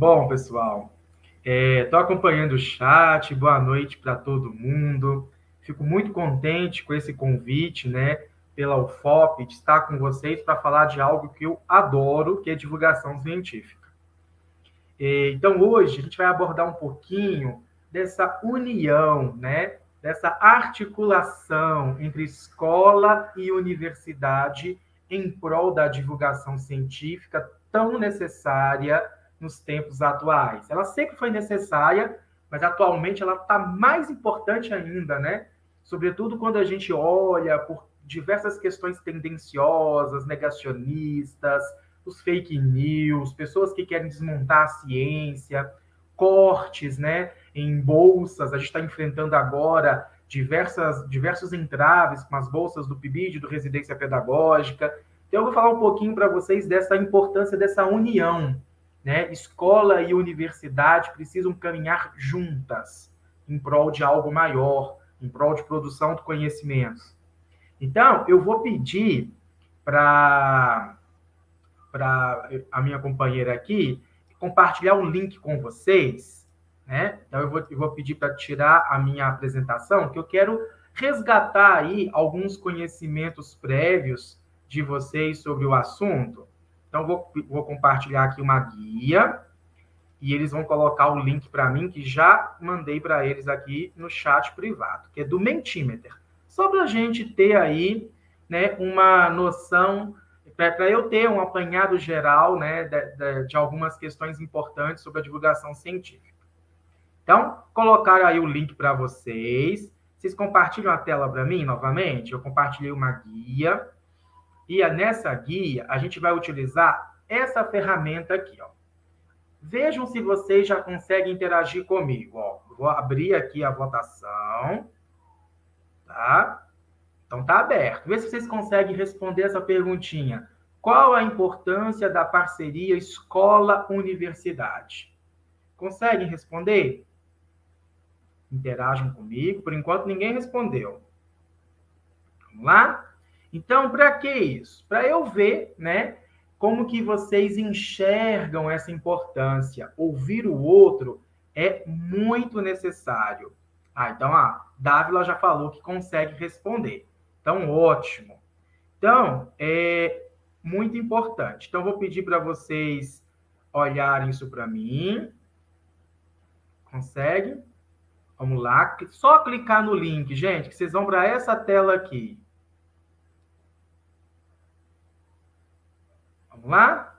Bom, pessoal, estou acompanhando o chat, boa noite para todo mundo. Fico muito contente com esse convite, né, pela UFOP, de estar com vocês para falar de algo que eu adoro, que é divulgação científica. Então, hoje, a gente vai abordar um pouquinho dessa união, né, dessa articulação entre escola e universidade em prol da divulgação científica tão necessária nos tempos atuais. Ela sempre foi necessária, mas atualmente ela está mais importante ainda, né? Sobretudo quando a gente olha por diversas questões tendenciosas, negacionistas, os fake news, pessoas que querem desmontar a ciência, cortes, né, em bolsas. A gente está enfrentando agora diversos entraves com as bolsas do PIBID, do Residência Pedagógica. Então, eu vou falar um pouquinho para vocês dessa importância dessa união, né? Escola e universidade precisam caminhar juntas em prol de algo maior, em prol de produção de conhecimentos. Então, eu vou pedir para a minha companheira aqui compartilhar um link com vocês, né? Então, eu vou pedir para tirar a minha apresentação, que eu quero resgatar aí alguns conhecimentos prévios de vocês sobre o assunto. Então, vou compartilhar aqui uma guia e eles vão colocar o link para mim, que já mandei para eles aqui no chat privado, que é do Mentimeter. Só para a gente ter aí, né, uma noção, para eu ter um apanhado geral, né, de algumas questões importantes sobre a divulgação científica. Então, colocar aí o link para vocês. Vocês compartilham a tela para mim novamente? Eu compartilhei uma guia. E nessa guia, a gente vai utilizar essa ferramenta aqui, ó. Vejam se vocês já conseguem interagir comigo. Ó, vou abrir aqui a votação. Tá? Então, tá aberto. Vê se vocês conseguem responder essa perguntinha. Qual a importância da parceria escola-universidade? Conseguem responder? Interajam comigo. Por enquanto, ninguém respondeu. Vamos lá? Então, para que isso? Para eu ver, né, como que vocês enxergam essa importância. Ouvir o outro é muito necessário. Então, Dávila já falou que consegue responder. Então, ótimo. Então, é muito importante. Então, vou pedir para vocês olharem isso para mim. Consegue? Vamos lá. Só clicar no link, gente, que vocês vão para essa tela aqui. Vamos lá?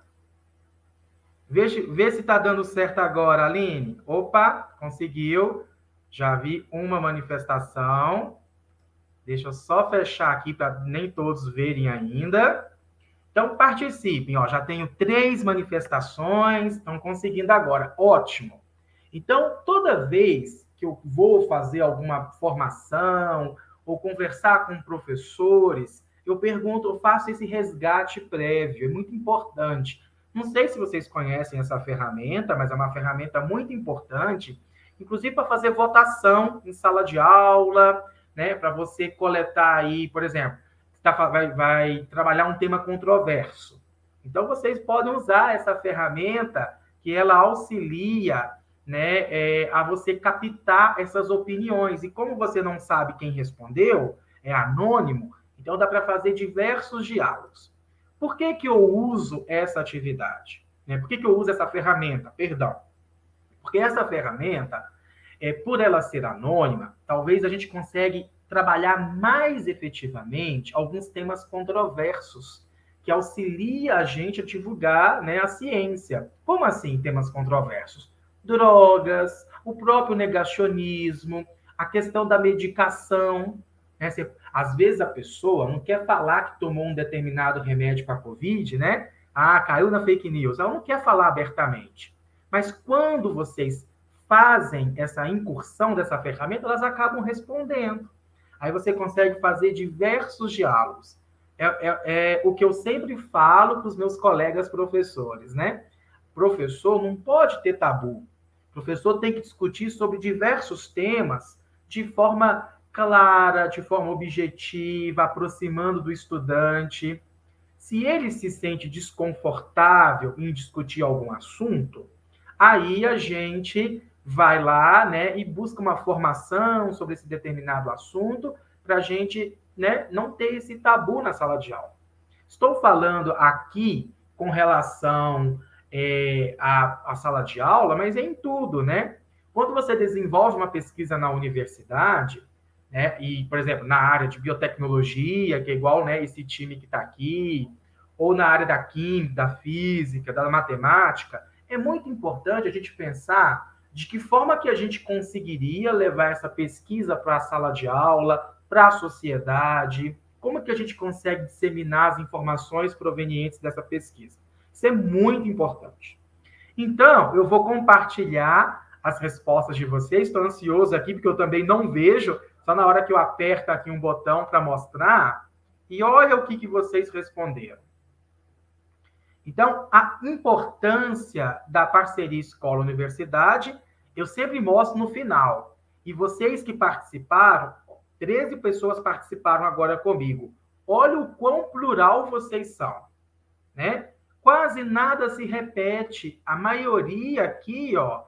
Vê se está dando certo agora, Aline. Opa, conseguiu. Já vi uma manifestação. Deixa eu só fechar aqui para nem todos verem ainda. Então, participem. Ó, já tenho 3 manifestações. Estão conseguindo agora. Ótimo. Então, toda vez que eu vou fazer alguma formação ou conversar com professores, eu pergunto, eu faço esse resgate prévio. É muito importante. Não sei se vocês conhecem essa ferramenta, mas é uma ferramenta muito importante, inclusive para fazer votação em sala de aula, né? Para você coletar aí, por exemplo, vai trabalhar um tema controverso. Então, vocês podem usar essa ferramenta que ela auxilia, né, a você captar essas opiniões. E como você não sabe quem respondeu, é anônimo, então dá para fazer diversos diálogos. Por que que eu uso essa atividade? Por que que eu uso essa ferramenta? Perdão. Porque essa ferramenta, por ela ser anônima, talvez a gente consiga trabalhar mais efetivamente alguns temas controversos, que auxilia a gente a divulgar, né, a ciência. Como assim temas controversos? Drogas, o próprio negacionismo, a questão da medicação. Né? Às vezes a pessoa não quer falar que tomou um determinado remédio para a Covid, né? Caiu na fake news. Ela não quer falar abertamente. Mas quando vocês fazem essa incursão dessa ferramenta, elas acabam respondendo. Aí você consegue fazer diversos diálogos. É o que eu sempre falo para os meus colegas professores, né? Professor não pode ter tabu. O professor tem que discutir sobre diversos temas de forma clara, de forma objetiva, aproximando do estudante. Se ele se sente desconfortável em discutir algum assunto, aí a gente vai lá, né, e busca uma formação sobre esse determinado assunto para a gente, né, não ter esse tabu na sala de aula. Estou falando aqui com relação à sala de aula, mas é em tudo, né? Quando você desenvolve uma pesquisa na universidade, né, e, por exemplo, na área de biotecnologia, que é igual, né, esse time que está aqui, ou na área da química, da física, da matemática, é muito importante a gente pensar de que forma que a gente conseguiria levar essa pesquisa para a sala de aula, para a sociedade, como que a gente consegue disseminar as informações provenientes dessa pesquisa. Isso é muito importante. Então, eu vou compartilhar as respostas de vocês. Estou ansioso aqui, porque eu também não vejo, só na hora que eu aperto aqui um botão para mostrar. E olha o que vocês responderam. Então, a importância da parceria escola-universidade, eu sempre mostro no final. E vocês que participaram, 13 pessoas participaram agora comigo. Olha o quão plural vocês são, né? Quase nada se repete. A maioria aqui, ó,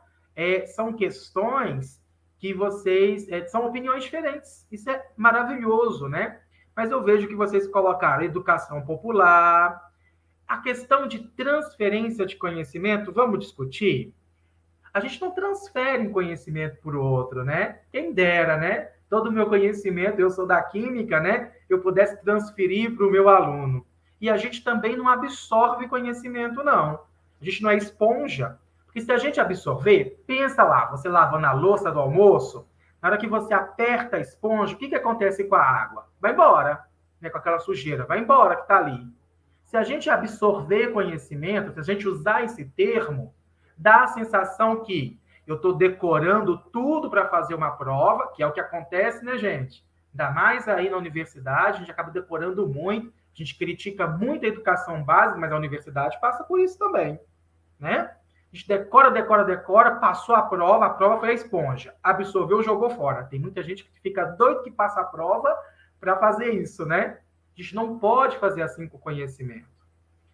são questões que vocês... são opiniões diferentes. Isso é maravilhoso, né? Mas eu vejo que vocês colocaram educação popular, a questão de transferência de conhecimento, vamos discutir? A gente não transfere um conhecimento para o outro, né? Quem dera, né? Todo o meu conhecimento, eu sou da química, né? Eu pudesse transferir para o meu aluno. E a gente também não absorve conhecimento, não. A gente não é esponja. Porque se a gente absorver, pensa lá, você lavando a louça do almoço, na hora que você aperta a esponja, o que acontece com a água? Vai embora, né? Com aquela sujeira, vai embora que está ali. Se a gente absorver conhecimento, se a gente usar esse termo, dá a sensação que eu estou decorando tudo para fazer uma prova, que é o que acontece, né, gente? Ainda mais aí na universidade, a gente acaba decorando muito, a gente critica muito a educação básica, mas a universidade passa por isso também, né? A gente decora, passou a prova foi a esponja, absorveu, jogou fora. Tem muita gente que fica doido que passa a prova para fazer isso, né? A gente não pode fazer assim com o conhecimento.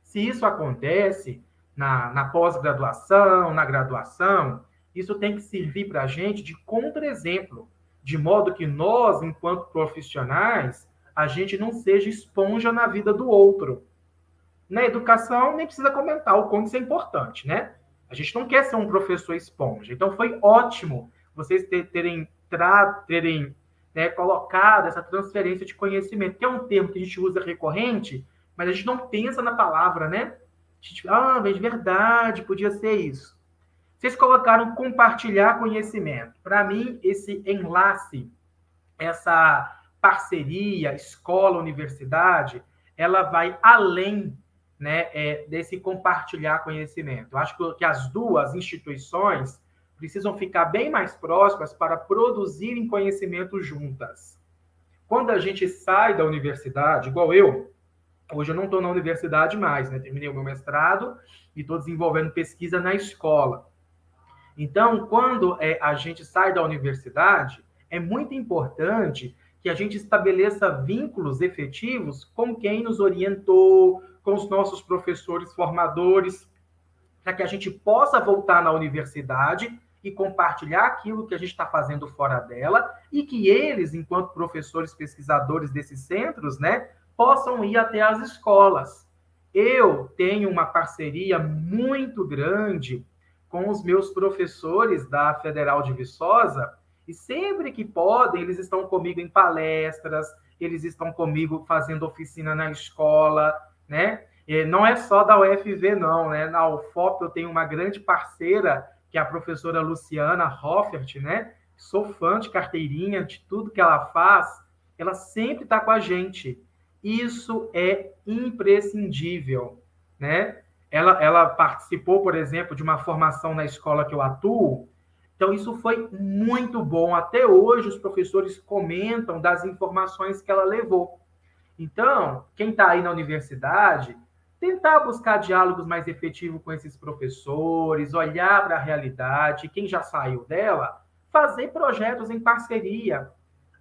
Se isso acontece na pós-graduação, na graduação, isso tem que servir para a gente de contra-exemplo, de modo que nós, enquanto profissionais, a gente não seja esponja na vida do outro. Na educação, nem precisa comentar o quanto isso é importante, né? A gente não quer ser um professor esponja. Então, foi ótimo vocês terem né, colocado essa transferência de conhecimento, que é um termo que a gente usa recorrente, mas a gente não pensa na palavra, né? A gente, mas de verdade, podia ser isso. Vocês colocaram compartilhar conhecimento. Para mim, esse enlace, essa parceria, escola-universidade, ela vai além, né, desse compartilhar conhecimento. Eu acho que as duas instituições precisam ficar bem mais próximas para produzirem conhecimento juntas. Quando a gente sai da universidade, igual eu, hoje eu não estou na universidade mais, né? Terminei o meu mestrado e estou desenvolvendo pesquisa na escola. Então, quando a gente sai da universidade, é muito importante que a gente estabeleça vínculos efetivos com quem nos orientou, com os nossos professores formadores, para que a gente possa voltar na universidade e compartilhar aquilo que a gente está fazendo fora dela e que eles, enquanto professores pesquisadores desses centros, né, possam ir até as escolas. Eu tenho uma parceria muito grande com os meus professores da Federal de Viçosa e sempre que podem, eles estão comigo em palestras, eles estão comigo fazendo oficina na escola, né? E não é só da UFV, não, né? Na UFOP eu tenho uma grande parceira, que é a professora Luciana Hoffert, né? Sou fã de carteirinha, de tudo que ela faz, ela sempre está com a gente. Isso é imprescindível, né? Ela participou, por exemplo, de uma formação na escola que eu atuo, então isso foi muito bom. Até hoje os professores comentam das informações que ela levou. Então, quem está aí na universidade, tentar buscar diálogos mais efetivos com esses professores, olhar para a realidade, quem já saiu dela, fazer projetos em parceria.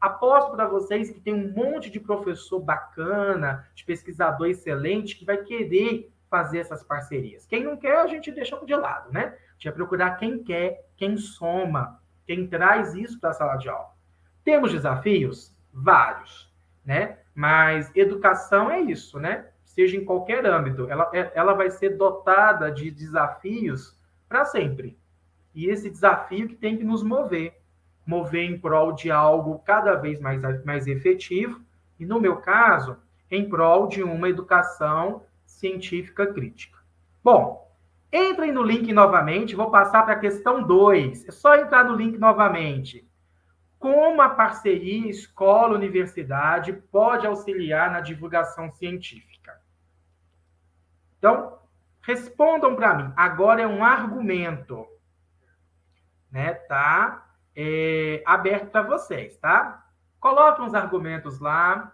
Aposto para vocês que tem um monte de professor bacana, de pesquisador excelente, que vai querer fazer essas parcerias. Quem não quer, a gente deixa de lado, né? A gente vai procurar quem quer, quem soma, quem traz isso para a sala de aula. Temos desafios? Vários, né? Mas educação é isso, né? Seja em qualquer âmbito, ela vai ser dotada de desafios para sempre. E esse desafio que tem que nos mover em prol de algo cada vez mais efetivo, e no meu caso, em prol de uma educação científica crítica. Bom, entrem no link novamente, vou passar para a questão 2. É só entrar no link novamente. Como a parceria escola-universidade pode auxiliar na divulgação científica? Então, respondam para mim. Agora é um argumento, né? Tá aberto para vocês, tá? Coloquem os argumentos lá.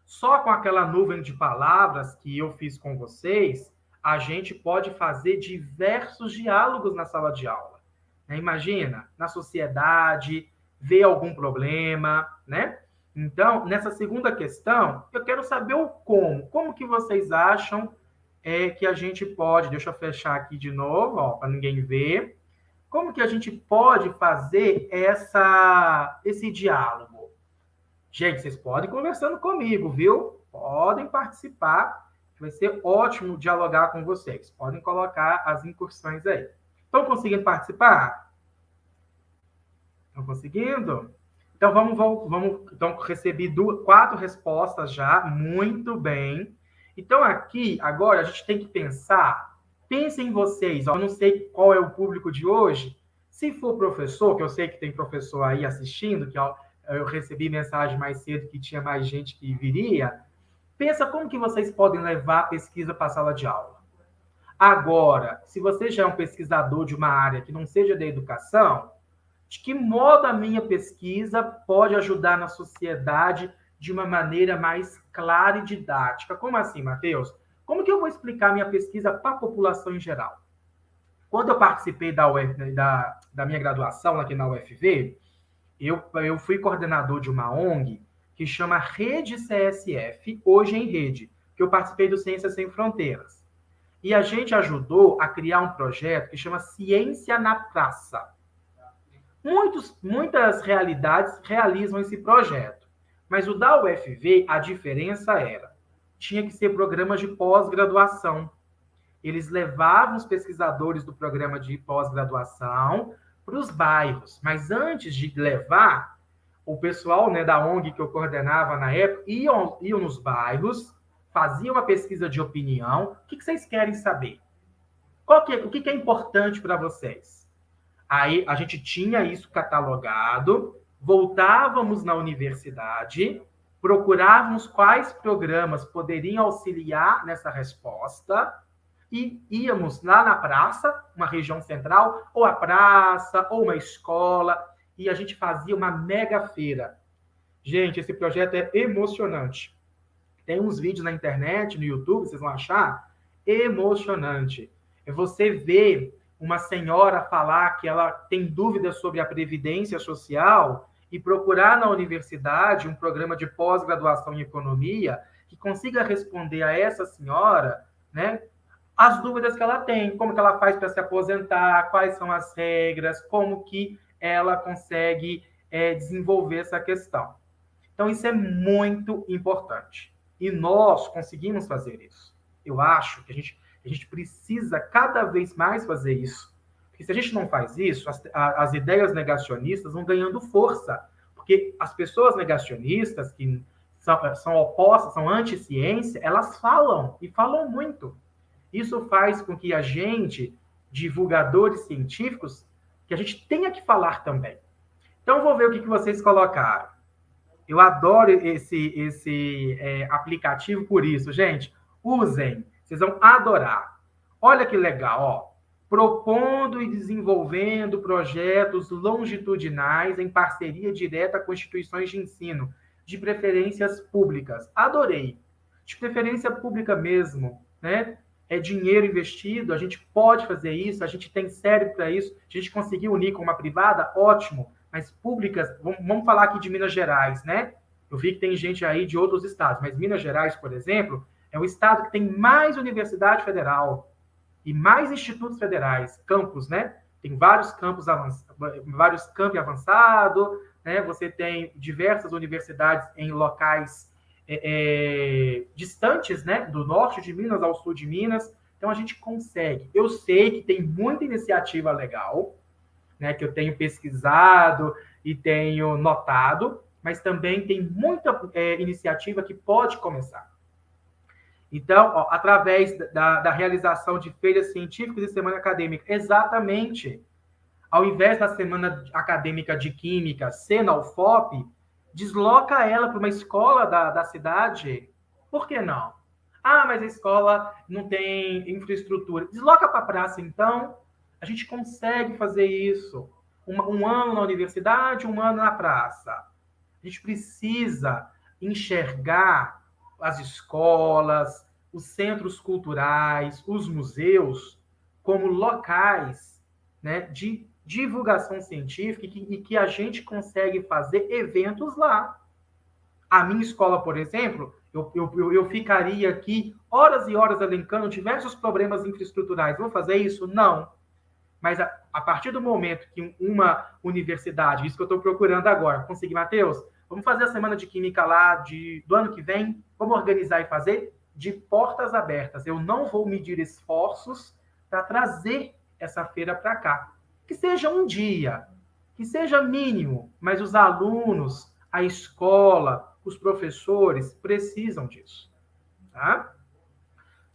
Só com aquela nuvem de palavras que eu fiz com vocês, a gente pode fazer diversos diálogos na sala de aula. Né? Imagina, na sociedade, ver algum problema, né? Então, nessa segunda questão, eu quero saber o como. Como que vocês acham que a gente pode... Deixa eu fechar aqui de novo, para ninguém ver. Como que a gente pode fazer esse diálogo? Gente, vocês podem ir conversando comigo, viu? Podem participar. Vai ser ótimo dialogar com vocês. Podem colocar as incursões aí. Estão conseguindo participar? Estão conseguindo? Então, vamos então, recebi 4 respostas já. Muito bem. Então, aqui, agora, a gente tem que pensar. Pensem em vocês. Eu não sei qual é o público de hoje. Se for professor, que eu sei que tem professor aí assistindo, que eu recebi mensagem mais cedo que tinha mais gente que viria. Pensa como que vocês podem levar a pesquisa para a sala de aula. Agora, se você já é um pesquisador de uma área que não seja da educação, de que modo a minha pesquisa pode ajudar na sociedade de uma maneira mais clara e didática? Como assim, Matheus? Como que eu vou explicar minha pesquisa para a população em geral? Quando eu participei da minha graduação aqui na UFV, eu fui coordenador de uma ONG que chama Rede CSF, hoje em rede, que eu participei do Ciências Sem Fronteiras. E a gente ajudou a criar um projeto que chama Ciência na Praça. Muitas realidades realizam esse projeto, mas o da UFV, a diferença tinha que ser programas de pós-graduação. Eles levavam os pesquisadores do programa de pós-graduação para os bairros. Mas antes de levar, o pessoal, né, da ONG que eu coordenava na época iam nos bairros, faziam uma pesquisa de opinião. O que vocês querem saber? O que é importante para vocês? Aí a gente tinha isso catalogado, voltávamos na universidade, procurávamos quais programas poderiam auxiliar nessa resposta, e íamos lá na praça, uma região central, ou a praça, ou uma escola, e a gente fazia uma mega feira. Gente, esse projeto é emocionante. Tem uns vídeos na internet, no YouTube, vocês vão achar emocionante. É você ver uma senhora falar que ela tem dúvidas sobre a previdência social e procurar na universidade um programa de pós-graduação em economia que consiga responder a essa senhora, né, as dúvidas que ela tem, como que ela faz para se aposentar, quais são as regras, como que ela consegue desenvolver essa questão. Então, isso é muito importante. E nós conseguimos fazer isso. Eu acho que a gente precisa cada vez mais fazer isso. Porque se a gente não faz isso, as ideias negacionistas vão ganhando força. Porque as pessoas negacionistas, que são opostas, são anti-ciência, elas falam, e falam muito. Isso faz com que a gente, divulgadores científicos, que a gente tenha que falar também. Então, vou ver o que vocês colocaram. Eu adoro esse aplicativo por isso, gente. Usem, vocês vão adorar. Olha que legal, ó. Propondo e desenvolvendo projetos longitudinais em parceria direta com instituições de ensino, de preferências públicas. Adorei. De preferência pública mesmo, né? É dinheiro investido, a gente pode fazer isso, a gente tem cérebro para isso, a gente conseguiu unir com uma privada, ótimo, mas públicas, vamos falar aqui de Minas Gerais, né? Eu vi que tem gente aí de outros estados, mas Minas Gerais, por exemplo, É o estado que tem mais universidade federal e mais institutos federais, campos, né? Tem vários campos vários campi avançados, né? Você tem diversas universidades em locais distantes, né? Do norte de Minas ao sul de Minas. Então a gente consegue. Eu sei que tem muita iniciativa legal, né? Que eu tenho pesquisado e tenho notado, mas também tem muita iniciativa que pode começar. Então, ó, através da realização de feiras científicas e semana acadêmica, exatamente, ao invés da semana acadêmica de química ser na UFOP, desloca ela para uma escola da cidade. Por que não? Ah, mas a escola não tem infraestrutura. Desloca para a praça, então. A gente consegue fazer isso. Um ano na universidade, um ano na praça. A gente precisa enxergar as escolas, os centros culturais, os museus, como locais, né, de divulgação científica e que a gente consegue fazer eventos lá. A minha escola, por exemplo, eu ficaria aqui horas e horas elencando diversos problemas infraestruturais. Vou fazer isso? Não. Mas a partir do momento que uma universidade, isso que eu estou procurando agora, conseguir, Matheus, vamos fazer a semana de química lá do ano que vem, vamos organizar e fazer de portas abertas. Eu não vou medir esforços para trazer essa feira para cá. Que seja um dia, que seja mínimo, mas os alunos, a escola, os professores precisam disso. Tá?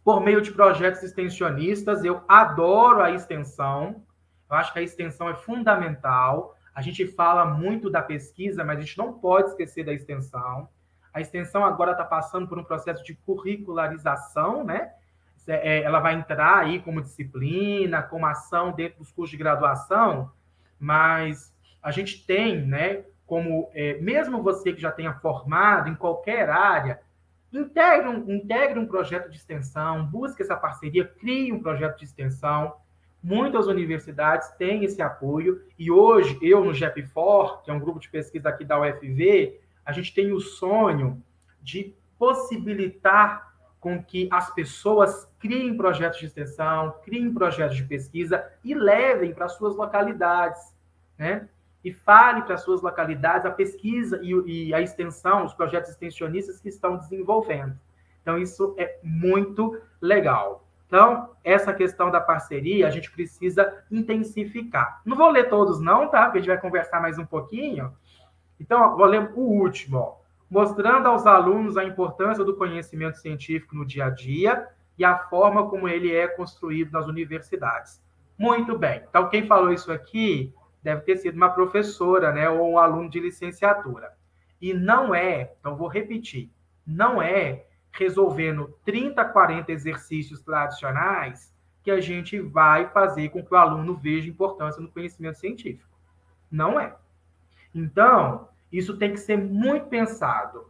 Por meio de projetos extensionistas, eu adoro a extensão, eu acho que a extensão é fundamental. A gente fala muito da pesquisa, mas a gente não pode esquecer da extensão. A extensão agora está passando por um processo de curricularização, né? Ela vai entrar aí como disciplina, como ação dentro dos cursos de graduação, mas a gente tem, né, como, mesmo você que já tenha formado em qualquer área, integre um projeto de extensão, busque essa parceria, crie um projeto de extensão. Muitas universidades têm esse apoio, e hoje, eu no GEP4, que é um grupo de pesquisa aqui da UFV, a gente tem o sonho de possibilitar com que as pessoas criem projetos de extensão, criem projetos de pesquisa e levem para suas localidades, né? E fale para as suas localidades a pesquisa e a extensão, os projetos extensionistas que estão desenvolvendo. Então, isso é muito legal. Então, essa questão da parceria, a gente precisa intensificar. Não vou ler todos não, tá? Porque a gente vai conversar mais um pouquinho. Então, vou ler o último, ó. Mostrando aos alunos a importância do conhecimento científico no dia a dia e a forma como ele é construído nas universidades. Muito bem. Então, quem falou isso aqui deve ter sido uma professora, né, ou um aluno de licenciatura. E não é, então vou repetir, não é resolvendo 30, 40 exercícios tradicionais que a gente vai fazer com que o aluno veja importância no conhecimento científico. Não é. Então, isso tem que ser muito pensado,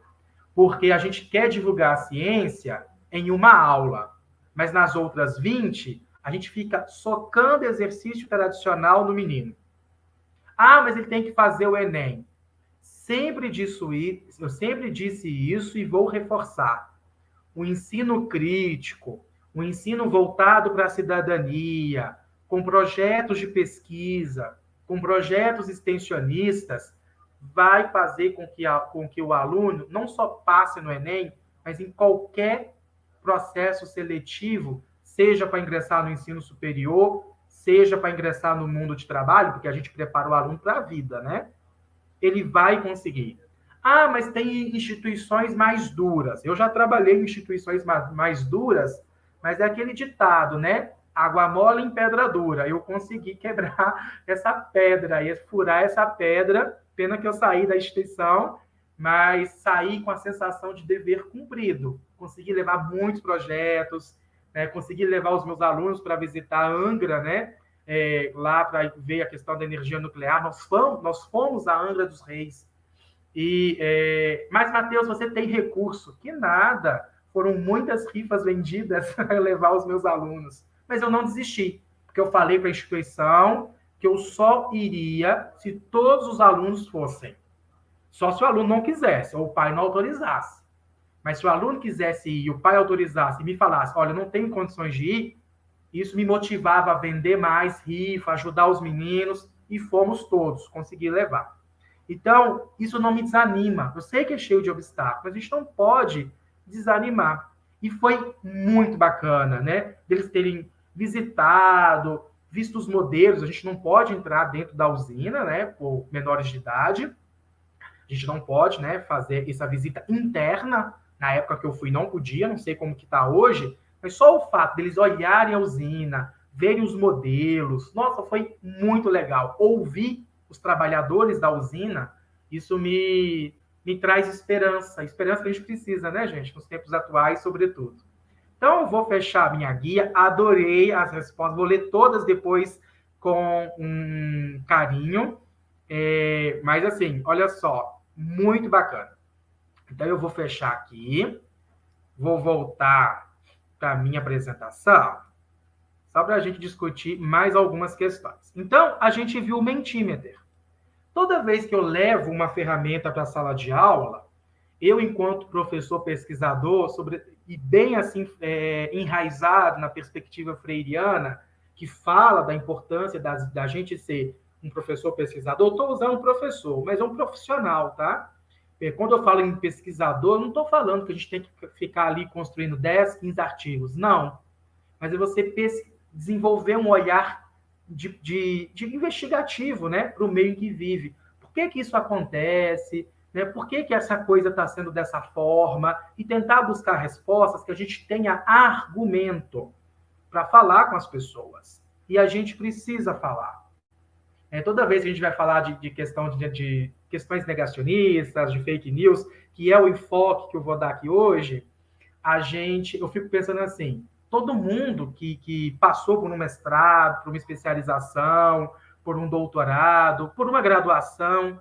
porque a gente quer divulgar a ciência em uma aula, mas nas outras 20, a gente fica socando exercício tradicional no menino. Ah, mas ele tem que fazer o Enem. Eu sempre disse isso e vou reforçar. O ensino crítico, o ensino voltado para a cidadania, com projetos de pesquisa, com projetos extensionistas, vai fazer com que o aluno não só passe no Enem, mas em qualquer processo seletivo, seja para ingressar no ensino superior, seja para ingressar no mundo de trabalho, porque a gente prepara o aluno para a vida, né? Ele vai conseguir. Ah, mas tem instituições mais duras. Eu já trabalhei em instituições mais duras, mas é aquele ditado, né? Água mole em pedra dura. Eu consegui quebrar essa pedra, furar essa pedra. Pena que eu saí da instituição, mas saí com a sensação de dever cumprido. Consegui levar muitos projetos, né? Consegui levar os meus alunos para visitar a Angra, né? Lá para ver a questão da energia nuclear. Nós fomos a Angra dos Reis. Mas, Matheus, você tem recurso? Que nada. Foram muitas rifas vendidas para levar os meus alunos. Mas eu não desisti, porque eu falei para a instituição que eu só iria se todos os alunos fossem. Só se o aluno não quisesse, ou o pai não autorizasse. Mas se o aluno quisesse ir, o pai autorizasse e me falasse, olha, não tenho condições de ir, isso me motivava a vender mais rifa, ajudar os meninos, e fomos todos, consegui levar. Então, isso não me desanima. Eu sei que é cheio de obstáculos, mas a gente não pode desanimar. E foi muito bacana, né? Eles terem visitado, visto os modelos. A gente não pode entrar dentro da usina, né? Por menores de idade. A gente não pode, né? Fazer essa visita interna. Na época que eu fui, não podia. Não sei como que está hoje. Mas só o fato deles olharem a usina, verem os modelos. Nossa, foi muito legal. Ouvir os trabalhadores da usina, isso me traz esperança. Esperança que a gente precisa, né, gente? Nos tempos atuais, sobretudo. Então, eu vou fechar a minha guia. Adorei as respostas. Vou ler todas depois com um carinho. Mas, assim, olha só. Muito bacana. Então, eu vou fechar aqui. Vou voltar para a minha apresentação, só para a gente discutir mais algumas questões. Então, a gente viu o Mentimeter. Toda vez que eu levo uma ferramenta para a sala de aula, eu, enquanto professor pesquisador, e bem assim enraizado na perspectiva freiriana, que fala da importância da gente ser um professor pesquisador, estou usando professor, mas é um profissional, tá? Quando eu falo em pesquisador, eu não estou falando que a gente tem que ficar ali construindo 10, 15 artigos, não. Mas é você desenvolver um olhar de investigativo, né, para o meio em que vive. Por que que isso acontece? Né? Por que que essa coisa está sendo dessa forma? E tentar buscar respostas que a gente tenha argumento para falar com as pessoas. E a gente precisa falar. Toda vez que a gente vai falar de questão de questões negacionistas, de fake news, que é o enfoque que eu vou dar aqui hoje, eu fico pensando assim, todo mundo que passou por um mestrado, por uma especialização, por um doutorado, por uma graduação,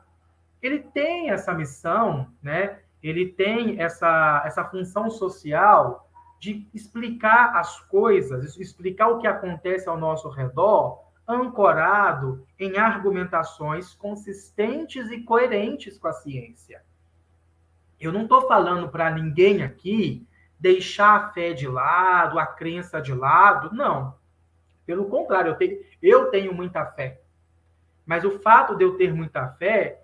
ele tem essa missão, né? Ele tem essa função social de explicar as coisas, explicar o que acontece ao nosso redor, ancorado em argumentações consistentes e coerentes com a ciência. Eu não estou falando para ninguém aqui deixar a fé de lado, a crença de lado, não. Pelo contrário, eu tenho muita fé. Mas o fato de eu ter muita fé,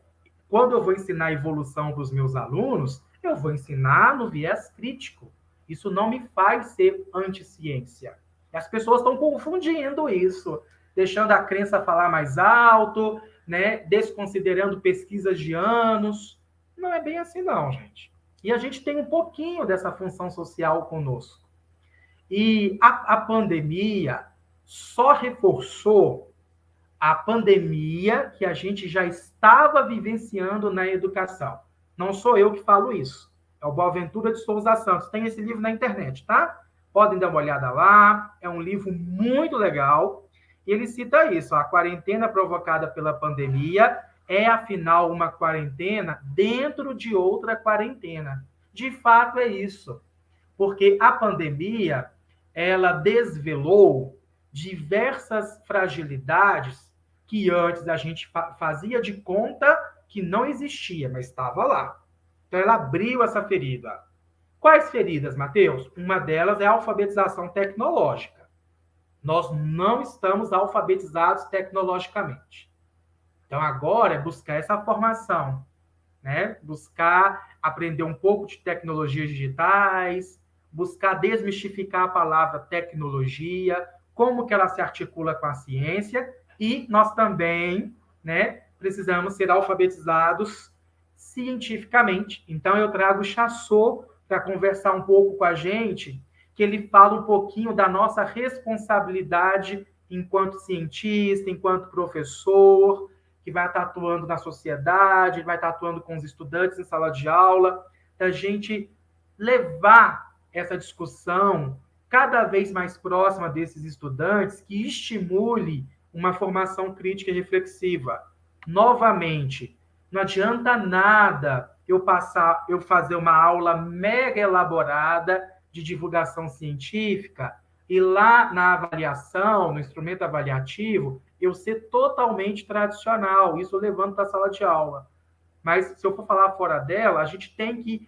quando eu vou ensinar evolução para os meus alunos, eu vou ensinar no viés crítico. Isso não me faz ser anti-ciência. As pessoas estão confundindo isso, deixando a crença falar mais alto, né? Desconsiderando pesquisas de anos. Não é bem assim, não, gente. E a gente tem um pouquinho dessa função social conosco. E a pandemia só reforçou a pandemia que a gente já estava vivenciando na educação. Não sou eu que falo isso. É o Boaventura de Souza Santos. Tem esse livro na internet, tá? Podem dar uma olhada lá. É um livro muito legal. E ele cita isso. A quarentena provocada pela pandemia é, afinal, uma quarentena dentro de outra quarentena. De fato, é isso. Porque a pandemia, ela desvelou diversas fragilidades que antes a gente fazia de conta que não existia, mas estava lá. Então, ela abriu essa ferida. Quais feridas, Matheus? Uma delas é a alfabetização tecnológica. Nós não estamos alfabetizados tecnologicamente. Então, agora é buscar essa formação, né? Buscar aprender um pouco de tecnologias digitais, buscar desmistificar a palavra tecnologia, como que ela se articula com a ciência, e nós também, né, precisamos ser alfabetizados cientificamente. Então, eu trago o Chassot para conversar um pouco com a gente, que ele fala um pouquinho da nossa responsabilidade enquanto cientista, enquanto professor, que vai estar atuando na sociedade, vai estar atuando com os estudantes em sala de aula, da gente levar essa discussão cada vez mais próxima desses estudantes, que estimule uma formação crítica e reflexiva. Novamente, não adianta nada eu fazer uma aula mega elaborada de divulgação científica e lá na avaliação, no instrumento avaliativo, eu ser totalmente tradicional, isso levando para a sala de aula. Mas se eu for falar fora dela, a gente tem que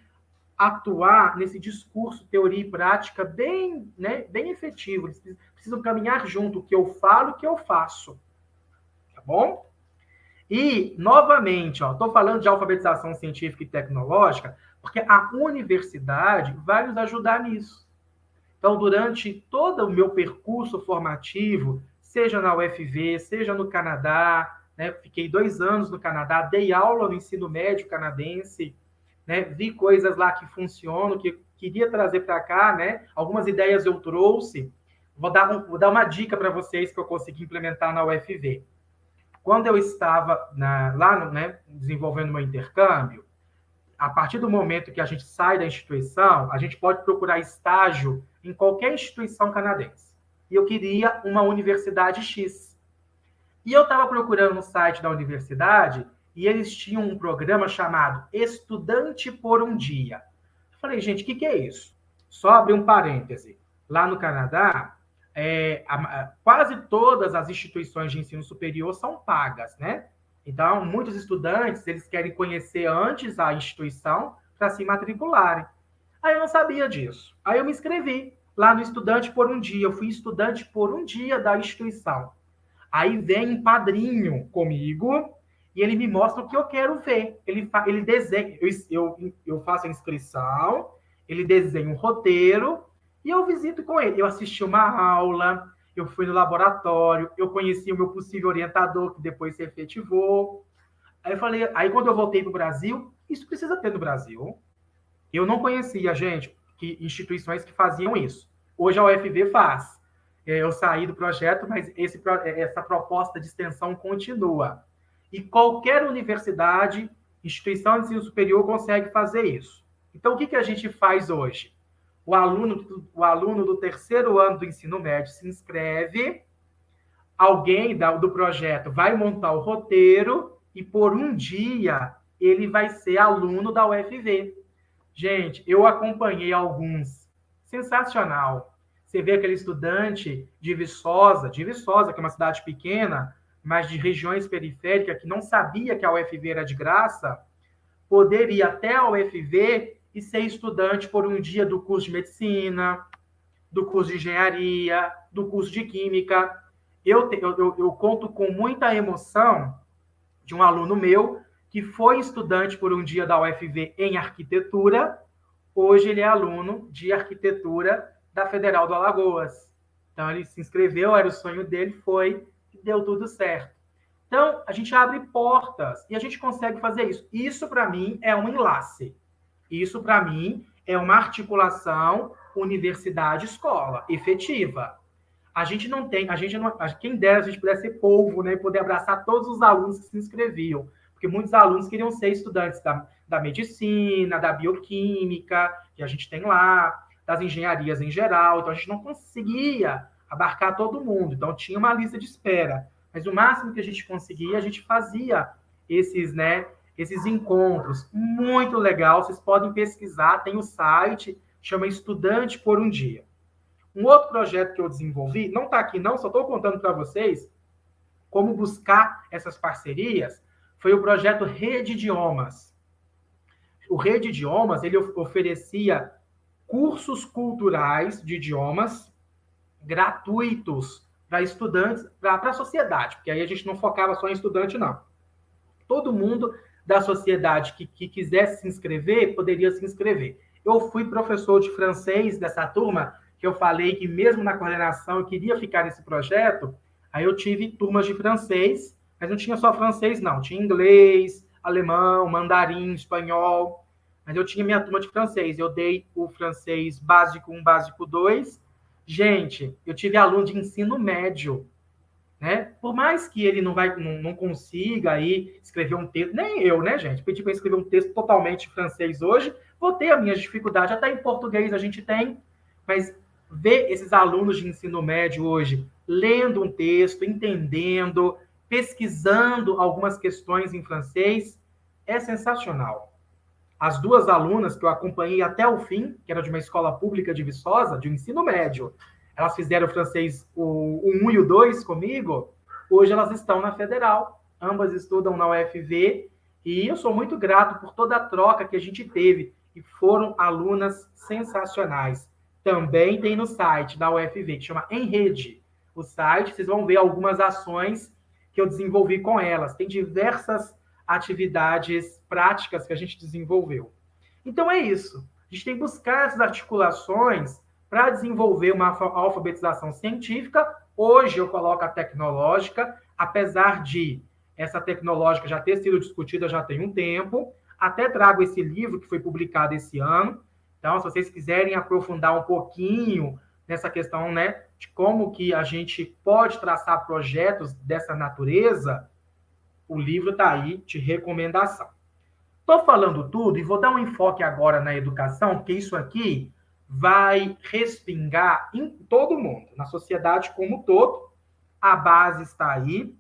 atuar nesse discurso, teoria e prática bem, né, bem efetivo. Eles precisam caminhar junto, o que eu falo, o que eu faço. Tá bom? E, novamente, estou falando de alfabetização científica e tecnológica, porque a universidade vai nos ajudar nisso. Então, durante todo o meu percurso formativo, seja na UFV, seja no Canadá, né, fiquei 2 anos no Canadá, dei aula no ensino médio canadense, né, vi coisas lá que funcionam, que queria trazer para cá, né, algumas ideias eu trouxe. Vou dar uma dica para vocês que eu consegui implementar na UFV. Quando eu estava lá, né, desenvolvendo meu intercâmbio, a partir do momento que a gente sai da instituição, a gente pode procurar estágio em qualquer instituição canadense. E eu queria uma universidade X. E eu estava procurando no site da universidade e eles tinham um programa chamado Estudante por um Dia. Eu falei, gente, o que é isso? Só abrir um parêntese. Lá no Canadá, quase todas as instituições de ensino superior são pagas, né? Então, muitos estudantes, eles querem conhecer antes a instituição para se matricularem. Aí eu não sabia disso. Aí eu me inscrevi lá no Estudante por um Dia. Eu fui estudante por um dia da instituição. Aí vem um padrinho comigo e ele me mostra o que eu quero ver. Ele desenha, eu faço a inscrição, ele desenha um roteiro e eu visito com ele. Eu assisti uma aula, eu fui no laboratório, eu conheci o meu possível orientador, que depois se efetivou. Aí eu falei, aí quando eu voltei para o Brasil, isso precisa ter no Brasil. Eu não conhecia, gente, que instituições que faziam isso. Hoje a UFV faz. Eu saí do projeto, mas essa proposta de extensão continua. E qualquer universidade, instituição de ensino superior consegue fazer isso. Então, o que a gente faz hoje? O aluno do terceiro ano do ensino médio se inscreve, alguém do projeto vai montar o roteiro e, por um dia, ele vai ser aluno da UFV. Gente, eu acompanhei alguns. Sensacional. Você vê aquele estudante de Viçosa, que é uma cidade pequena, mas de regiões periféricas, que não sabia que a UFV era de graça, poder ir até a UFV e ser estudante por um dia do curso de medicina, do curso de engenharia, do curso de química. Eu conto com muita emoção de um aluno meu que foi estudante por um dia da UFV em arquitetura, hoje ele é aluno de arquitetura da Federal do Alagoas. Então, ele se inscreveu, era o sonho dele, foi e deu tudo certo. Então, a gente abre portas e a gente consegue fazer isso. Isso, para mim, é um enlace. Isso, para mim, é uma articulação universidade-escola efetiva. A gente não tem, quem dera a gente pudesse ser polvo, né, e poder abraçar todos os alunos que se inscreviam, porque muitos alunos queriam ser estudantes da medicina, da bioquímica, que a gente tem lá, das engenharias em geral, então a gente não conseguia abarcar todo mundo, então tinha uma lista de espera, mas o máximo que a gente conseguia, a gente fazia esses encontros, muito legal, vocês podem pesquisar, tem o site, chama Estudante por um Dia. Um outro projeto que eu desenvolvi, não está aqui não, só estou contando para vocês como buscar essas parcerias, foi o projeto Rede Idiomas. O Rede Idiomas, ele oferecia cursos culturais de idiomas gratuitos para estudantes, para a sociedade, porque aí a gente não focava só em estudante, não. Todo mundo da sociedade que quisesse se inscrever, poderia se inscrever. Eu fui professor de francês dessa turma, que eu falei que mesmo na coordenação eu queria ficar nesse projeto, aí eu tive turmas de francês, mas não tinha só francês, não. Tinha inglês, alemão, mandarim, espanhol, mas eu tinha minha turma de francês. Eu dei o francês básico 1, básico 2. Gente, eu tive aluno de ensino médio, né? Por mais que ele não consiga aí escrever um texto, nem eu, né, gente? Pedi para escrever um texto totalmente francês hoje, vou ter a minha dificuldade, até em português a gente tem, mas ver esses alunos de ensino médio hoje lendo um texto, entendendo, pesquisando algumas questões em francês, é sensacional. As duas alunas que eu acompanhei até o fim, que era de uma escola pública de Viçosa, de ensino médio, elas fizeram o francês o 1 e o 2 comigo, hoje elas estão na Federal, ambas estudam na UFV, e eu sou muito grato por toda a troca que a gente teve. e foram alunas sensacionais. Também tem no site da UFV, que chama Em Rede. O site, vocês vão ver algumas ações que eu desenvolvi com elas. Tem diversas atividades práticas que a gente desenvolveu. Então é isso. A gente tem que buscar essas articulações para desenvolver uma alfabetização científica. Hoje eu coloco a tecnológica, apesar de essa tecnológica já ter sido discutida já tem um tempo. Até trago esse livro que foi publicado esse ano. Então, se vocês quiserem aprofundar um pouquinho nessa questão, né, de como que a gente pode traçar projetos dessa natureza, o livro está aí de recomendação. Estou falando tudo e vou dar um enfoque agora na educação, porque isso aqui vai respingar em todo mundo, na sociedade como um todo. A base está aí,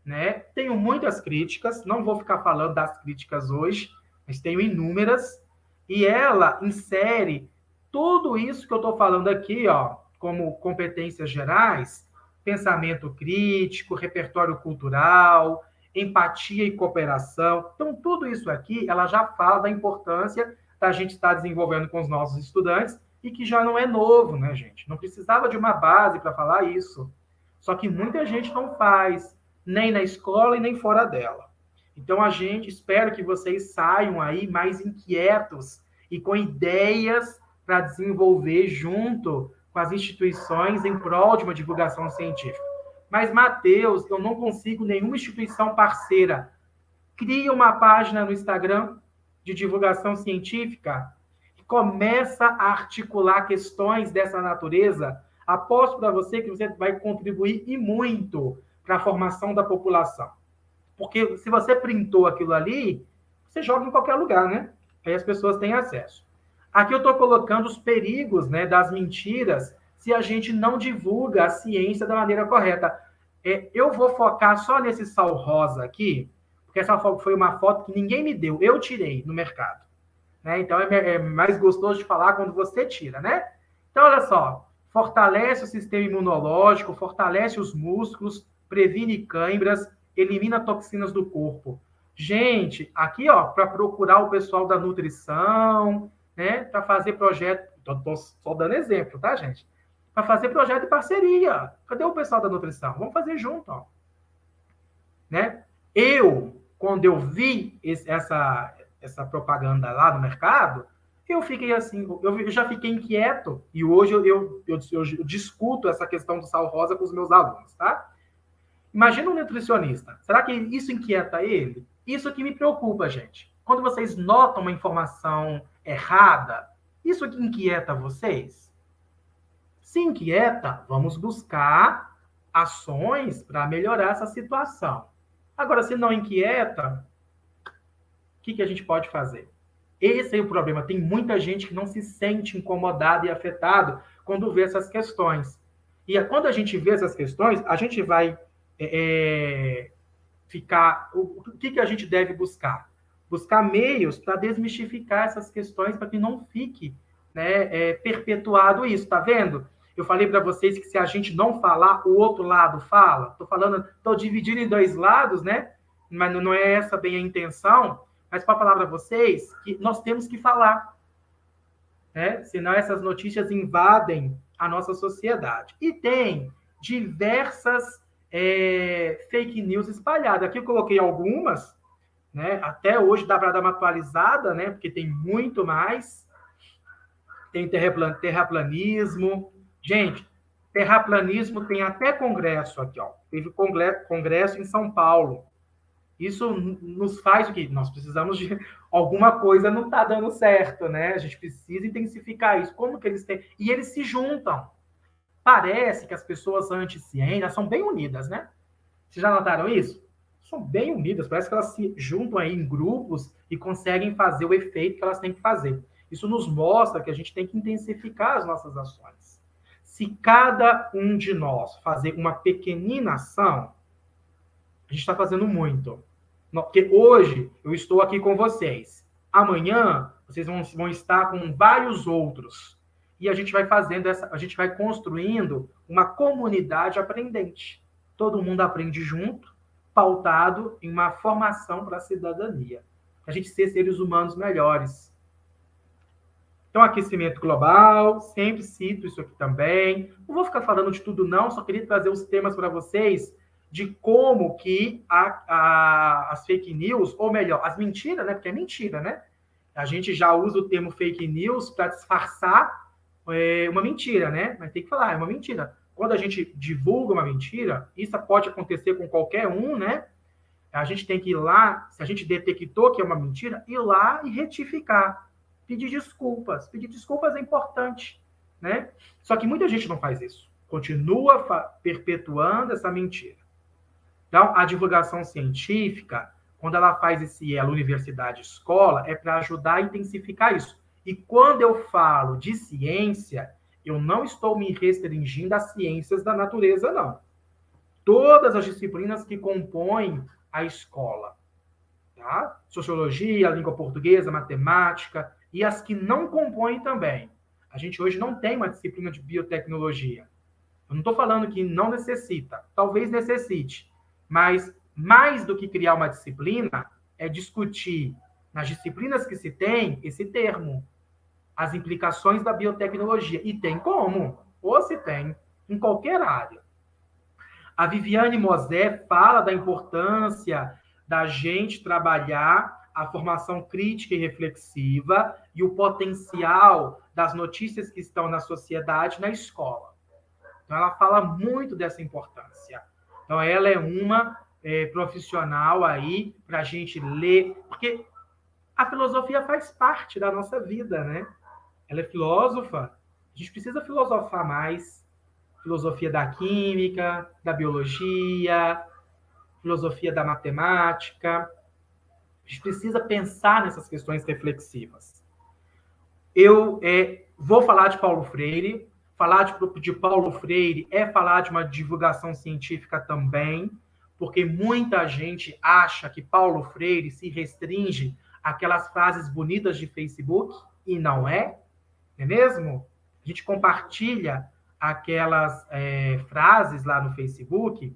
né? Tenho muitas críticas, não vou ficar falando das críticas hoje, mas tenho inúmeras, e ela insere tudo isso que eu estou falando aqui, ó, como competências gerais, pensamento crítico, repertório cultural, empatia e cooperação. Então, tudo isso aqui, ela já fala da importância da gente estar desenvolvendo com os nossos estudantes e que já não é novo, né, gente? Não precisava de uma base para falar isso. Só que muita gente não faz, nem na escola e nem fora dela. Então, a gente espera que vocês saiam aí mais inquietos e com ideias para desenvolver junto com as instituições em prol de uma divulgação científica. Mas, Matheus, eu não consigo nenhuma instituição parceira. Cria uma página no Instagram de divulgação científica e começa a articular questões dessa natureza. Aposto para você que você vai contribuir e muito para a formação da população. Porque se você printou aquilo ali, você joga em qualquer lugar, né? Aí as pessoas têm acesso. Aqui eu estou colocando os perigos, né, das mentiras se a gente não divulga a ciência da maneira correta. Eu vou focar só nesse sal rosa aqui, porque essa foi uma foto que ninguém me deu, eu tirei no mercado. Né? Então é mais gostoso de falar quando você tira, né? Então, olha só, fortalece o sistema imunológico, fortalece os músculos, previne câimbras, elimina toxinas do corpo. Gente, aqui, ó, para procurar o pessoal da nutrição, né, para fazer projeto, tô só dando exemplo, tá, gente? Para fazer projeto de parceria. Cadê o pessoal da nutrição? Vamos fazer junto, ó. Né? Quando eu vi essa propaganda lá no mercado, eu fiquei assim, eu já fiquei inquieto, e hoje eu discuto essa questão do sal rosa com os meus alunos, tá? Imagina um nutricionista. Será que isso inquieta ele? Isso que me preocupa, gente. Quando vocês notam uma informação errada, isso que inquieta vocês? Se inquieta, vamos buscar ações para melhorar essa situação. Agora, se não inquieta, o que a gente pode fazer? Esse é o problema. Tem muita gente que não se sente incomodado e afetado quando vê essas questões. E quando a gente vê essas questões, a gente vai ficar... O que a gente deve buscar? Buscar meios para desmistificar essas questões para que não fique, né, perpetuado isso. Tá vendo? Eu falei para vocês que se a gente não falar, o outro lado fala. Estou dividindo em dois lados, né? Mas não é essa bem a intenção. Mas para falar para vocês que nós temos que falar, né? Senão essas notícias invadem a nossa sociedade. E tem diversas fake news espalhadas. Aqui eu coloquei algumas, né? Até hoje dá para dar uma atualizada, né? Porque tem muito mais. Tem terraplanismo. Gente, terraplanismo tem até congresso aqui, ó. Teve congresso em São Paulo. Isso nos faz o quê? Nós precisamos de alguma coisa não está dando certo, né? A gente precisa intensificar isso. Como que eles têm? E eles se juntam. Parece que as pessoas anti-ciência são bem unidas, né? Vocês já notaram isso? São bem unidas, parece que elas se juntam aí em grupos e conseguem fazer o efeito que elas têm que fazer. Isso nos mostra que a gente tem que intensificar as nossas ações. Se cada um de nós fazer uma pequenina ação, a gente está fazendo muito. Porque hoje eu estou aqui com vocês. Amanhã vocês vão estar com vários outros. E a gente vai a gente vai construindo uma comunidade aprendente. Todo mundo aprende junto, pautado em uma formação para a cidadania. A gente ser seres humanos melhores. Então, aquecimento global, sempre cito isso aqui também. Não vou ficar falando de tudo, não, só queria trazer os temas para vocês de como que as fake news, ou melhor, as mentiras, né? Porque é mentira, né? A gente já usa o termo fake news para disfarçar uma mentira, né? Mas tem que falar, é uma mentira. Quando a gente divulga uma mentira, isso pode acontecer com qualquer um, né? A gente tem que ir lá, se a gente detectou que é uma mentira, ir lá e retificar. Pedir desculpas. Pedir desculpas é importante, né? Só que muita gente não faz isso. Continua perpetuando essa mentira. Então, a divulgação científica, quando ela faz esse elo universidade-escola, é para ajudar a intensificar isso. E quando eu falo de ciência, eu não estou me restringindo às ciências da natureza, não. Todas as disciplinas que compõem a escola, tá? Sociologia, língua portuguesa, matemática, e as que não compõem também. A gente hoje não tem uma disciplina de biotecnologia. Eu não estou falando que não necessita, talvez necessite, mas mais do que criar uma disciplina, é discutir nas disciplinas que se tem esse termo, as implicações da biotecnologia. E tem como, ou se tem, em qualquer área. A Viviane Mosé fala da importância da gente trabalhar a formação crítica e reflexiva e o potencial das notícias que estão na sociedade na escola. Então, ela fala muito dessa importância. Então, ela é uma profissional aí para a gente ler, porque a filosofia faz parte da nossa vida, né? Ela é filósofa, a gente precisa filosofar mais. Filosofia da química, da biologia, filosofia da matemática. A gente precisa pensar nessas questões reflexivas. Eu vou falar de Paulo Freire. Falar de Paulo Freire é falar de uma divulgação científica também, porque muita gente acha que Paulo Freire se restringe àquelas frases bonitas de Facebook, e não é mesmo? A gente compartilha aquelas frases lá no Facebook,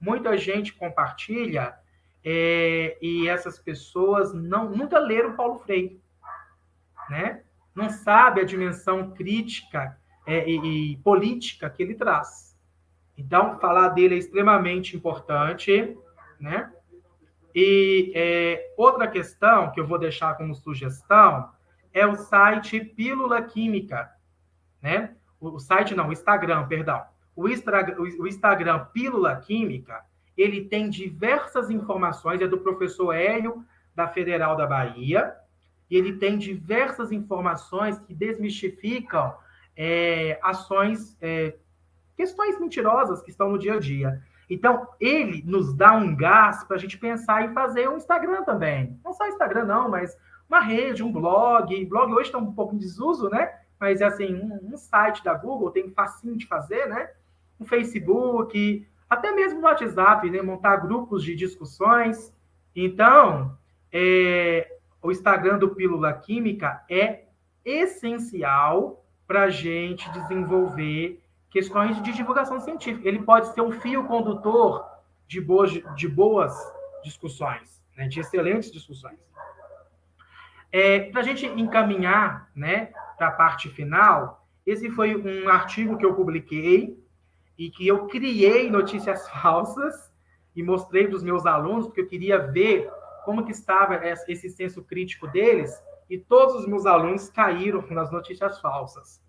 muita gente compartilha e essas pessoas nunca leram Paulo Freire, né? Não sabe a dimensão crítica e política que ele traz. Então, falar dele é extremamente importante, né? E outra questão que eu vou deixar como sugestão é o site Pílula Química, né? O site não, o Instagram, perdão. O Instagram Pílula Química, ele tem diversas informações, é do professor Hélio, da Federal da Bahia, e ele tem diversas informações que desmistificam questões mentirosas que estão no dia a dia. Então, ele nos dá um gás para a gente pensar em fazer um Instagram também. Não só Instagram, não, mas uma rede, um blog. Blog hoje está um pouco em desuso, né? Mas, assim, um site da Google tem facinho de fazer, né? Um Facebook, até mesmo no WhatsApp, né? Montar grupos de discussões. Então, o Instagram do Pílula Química é essencial para a gente desenvolver questões de divulgação científica. Ele pode ser um fio condutor de boas discussões, né? De excelentes discussões. Para a gente encaminhar, né, para a parte final, esse foi um artigo que eu publiquei e que eu criei notícias falsas e mostrei para os meus alunos, porque eu queria ver como que estava esse senso crítico deles, e todos os meus alunos caíram nas notícias falsas.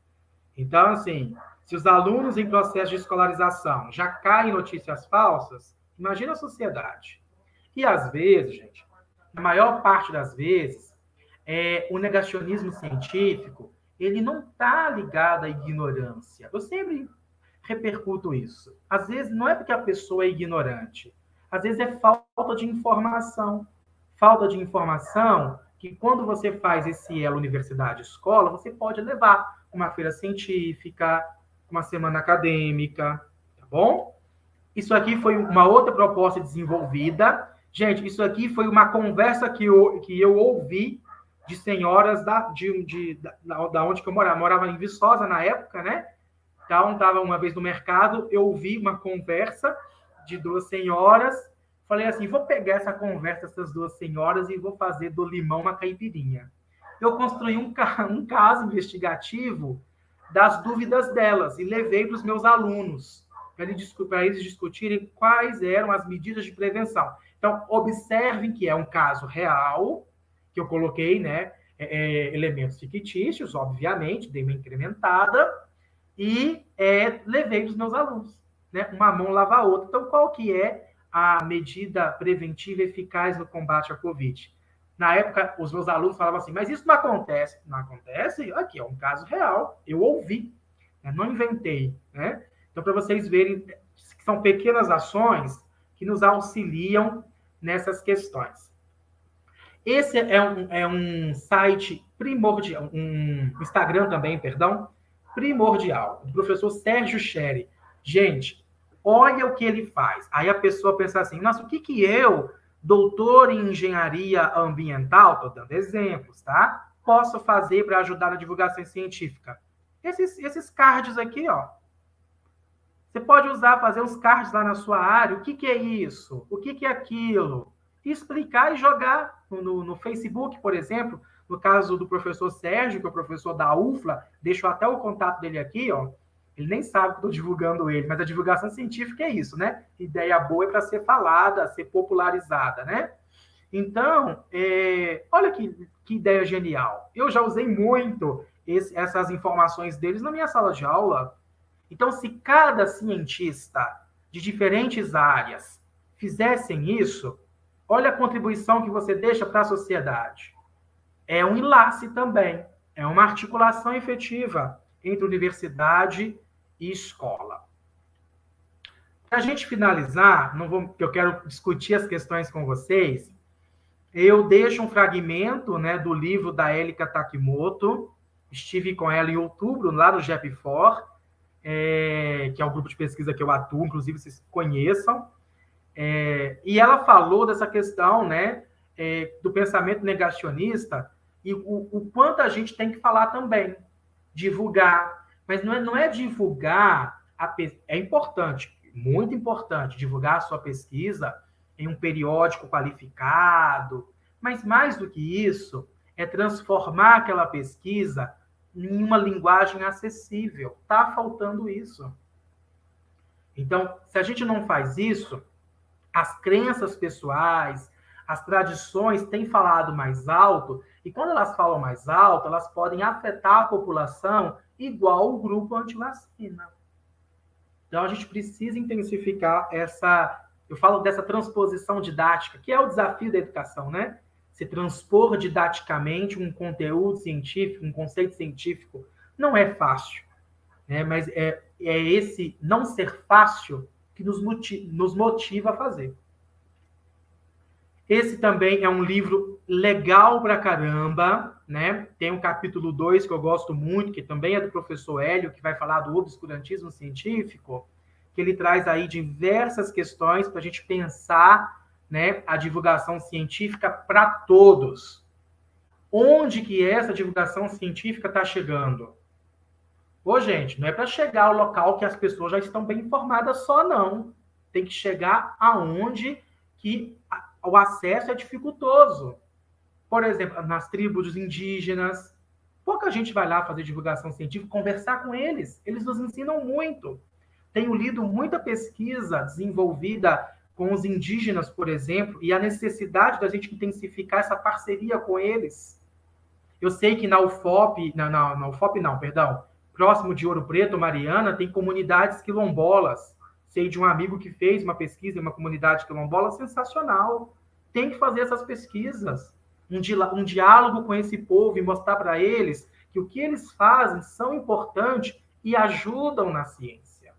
Então, assim, se os alunos em processo de escolarização já caem em notícias falsas, imagina a sociedade. E, às vezes, gente, na maior parte das vezes, o negacionismo científico, ele não está ligado à ignorância. Eu sempre repercuto isso. Às vezes, não é porque a pessoa é ignorante. Às vezes, é falta de informação. Falta de informação que, quando você faz esse elo universidade-escola, você pode levar uma feira científica, uma semana acadêmica, tá bom? Isso aqui foi uma outra proposta desenvolvida. Gente, isso aqui foi uma conversa que eu ouvi de senhoras da onde que eu morava. Eu morava em Viçosa na época, né? Então, estava uma vez no mercado, eu ouvi uma conversa de duas senhoras. Falei assim, vou pegar essa conversa dessas duas senhoras e vou fazer do limão uma caipirinha. eu construí um caso investigativo das dúvidas delas e levei para os meus alunos, para eles discutirem quais eram as medidas de prevenção. Então, observem que é um caso real, que eu coloquei, né, elementos fictícios, obviamente, dei uma incrementada, e levei para os meus alunos. Né? Uma mão lava a outra. Então, qual que é a medida preventiva eficaz no combate à Covid? Na época, os meus alunos falavam assim, mas isso não acontece. Não acontece? Aqui é um caso real. Eu ouvi, né? Não inventei. Né? Então, para vocês verem que são pequenas ações que nos auxiliam nessas questões. Esse é um site primordial, um Instagram também, perdão, primordial, do professor Sérgio Sherry. Gente, olha o que ele faz. Aí a pessoa pensa assim, nossa, o que eu, doutor em engenharia ambiental, estou dando exemplos, tá? Posso fazer para ajudar na divulgação científica? Esses cards aqui, ó. Você pode usar, fazer uns cards lá na sua área. O que é isso? O que é aquilo? Explicar e jogar no Facebook, por exemplo. No caso do professor Sérgio, que é o professor da UFLA, deixo até o contato dele aqui, ó. Ele nem sabe que estou divulgando ele, mas a divulgação científica é isso, né? Ideia boa é para ser falada, ser popularizada, né? Então, olha que ideia genial. Eu já usei muito essas informações deles na minha sala de aula. Então, se cada cientista de diferentes áreas fizessem isso, olha a contribuição que você deixa para a sociedade. É um enlace também, é uma articulação efetiva entre universidade e escola. Para a gente finalizar, eu quero discutir as questões com vocês, eu deixo um fragmento, né, do livro da Elika Takimoto, estive com ela em outubro, lá no GEP4, que é o grupo de pesquisa que eu atuo, inclusive vocês conheçam, e ela falou dessa questão, né, do pensamento negacionista e o quanto a gente tem que falar também, divulgar, mas não é divulgar, é importante, muito importante, divulgar a sua pesquisa em um periódico qualificado, mas mais do que isso, é transformar aquela pesquisa em uma linguagem acessível. Está faltando isso. Então, se a gente não faz isso, as crenças pessoais, as tradições têm falado mais alto, e quando elas falam mais alto, elas podem afetar a população igual o grupo anti-vacina. Então, a gente precisa intensificar eu falo dessa transposição didática, que é o desafio da educação, né? Se transpor didaticamente um conteúdo científico, um conceito científico, não é fácil, né? Mas é esse não ser fácil que nos motiva a fazer. Esse também é um livro legal pra caramba, né? Tem um capítulo 2 que eu gosto muito, que também é do professor Hélio, que vai falar do obscurantismo científico, que ele traz aí diversas questões para a gente pensar, né, a divulgação científica para todos. Onde que essa divulgação científica está chegando? Ô, gente, não é para chegar ao local que as pessoas já estão bem informadas só, não. Tem que chegar aonde que o acesso é dificultoso. Por exemplo, nas tribos dos indígenas. Pouca gente vai lá fazer divulgação científica, conversar com eles. Eles nos ensinam muito. Tenho lido muita pesquisa desenvolvida com os indígenas, por exemplo, e a necessidade da gente intensificar essa parceria com eles. Eu sei que na UFOP, na UFOP não, perdão, próximo de Ouro Preto, Mariana, tem comunidades quilombolas. Sei de um amigo que fez uma pesquisa em uma comunidade quilombola sensacional. Tem que fazer essas pesquisas. Um diálogo com esse povo e mostrar para eles que o que eles fazem são importantes e ajudam na ciência.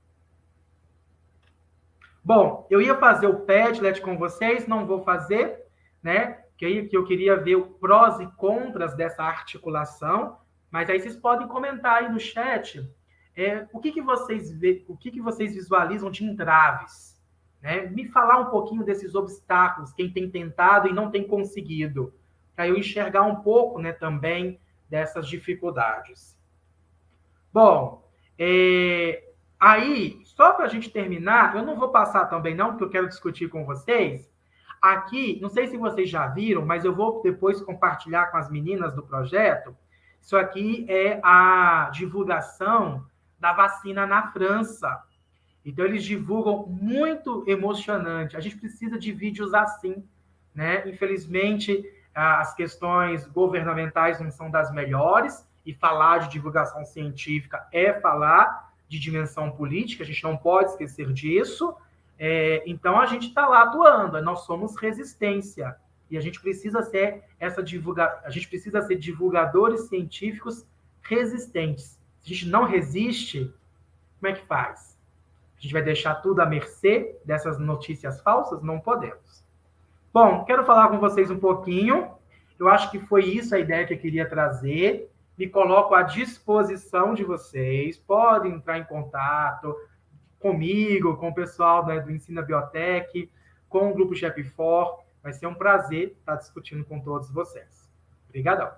Bom, eu ia fazer o Padlet com vocês, não vou fazer, né? Que eu queria ver o prós e contras dessa articulação, mas aí vocês podem comentar aí no chat o que vocês visualizam de entraves, né? Me falar um pouquinho desses obstáculos, quem tem tentado e não tem conseguido, para eu enxergar um pouco, né, também dessas dificuldades. Bom, aí, só para a gente terminar, eu não vou passar também não, porque eu quero discutir com vocês, Aqui, não sei se vocês já viram, mas eu vou depois compartilhar com as meninas do projeto. Isso aqui é a divulgação da vacina na França. Então, eles divulgam muito emocionante. A gente precisa de vídeos assim, né? Infelizmente, as questões governamentais não são das melhores, e falar de divulgação científica é falar de dimensão política, a gente não pode esquecer disso. Então, a gente está lá atuando, nós somos resistência, e a gente precisa ser a gente precisa ser divulgadores científicos resistentes. Se a gente não resiste, como é que faz? A gente vai deixar tudo à mercê dessas notícias falsas? Não podemos. Bom, quero falar com vocês um pouquinho. Eu acho que foi isso a ideia que eu queria trazer. Me coloco à disposição de vocês. Podem entrar em contato comigo, com o pessoal, né, do Ensina Biotech, com o Grupo GEP4. Vai ser um prazer estar discutindo com todos vocês. Obrigadão.